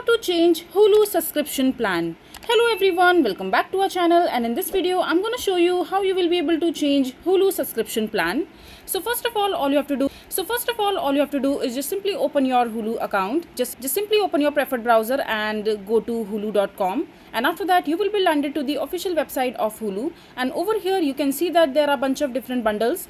to change Hulu subscription plan. Hello everyone, welcome back to our channel, and in this video I'm going to show you how you will be able to change Hulu subscription plan. So first of all you have to do is just simply open your Hulu account. Just simply open your preferred browser and go to hulu.com, and after that you will be landed to the official website of Hulu, and over here you can see that there are a bunch of different bundles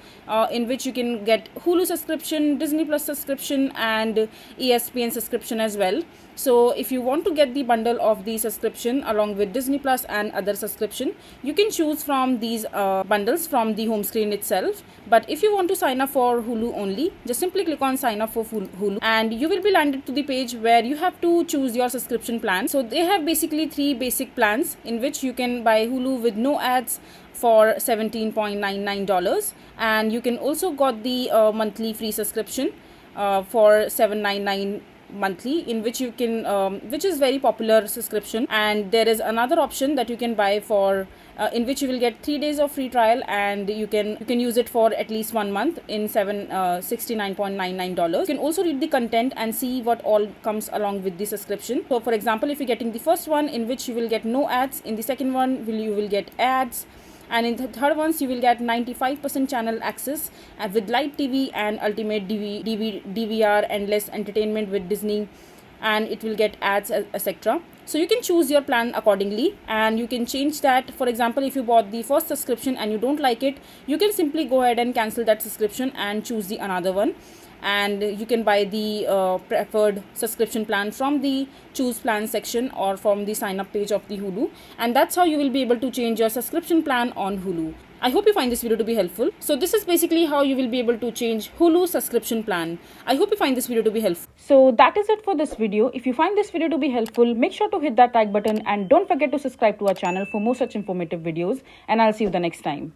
in which you can get Hulu subscription, Disney Plus subscription and ESPN subscription as well. So if you want to get the bundle of the subscription along with Disney Plus and other subscription, you can choose from these bundles from the home screen itself. But if you want to sign up for Hulu only, just simply click on sign up for Hulu and you will be landed to the page where you have to choose your subscription plan. So they have basically three basic plans in which you can buy Hulu with no ads for $17.99, and you can also got the monthly free subscription for $7.99 monthly, in which you can which is very popular subscription. And there is another option that you can buy for in which you will get 3 days of free trial, and you can use it for at least 1 month in $69.99. You can also read the content and see what all comes along with the subscription. So for example, if you're getting the first one, in which you will get no ads, in the second one you will get ads, and in the third ones you will get 95% channel access with live TV and ultimate DVR, endless entertainment with Disney, and it will get ads, etc. So you can choose your plan accordingly, and you can change that. For example, if you bought the first subscription and you don't like it, you can simply go ahead and cancel that subscription and choose the another one, and you can buy the preferred subscription plan from the choose plan section or from the sign up page of the Hulu, and that's how you will be able to change your subscription plan on Hulu. I hope you find this video to be helpful. So this is basically how you will be able to change Hulu subscription plan. I hope you find this video to be helpful. So that is it for this video. If you find this video to be helpful, make sure to hit that like button and don't forget to subscribe to our channel for more such informative videos, and I'll see you the next time.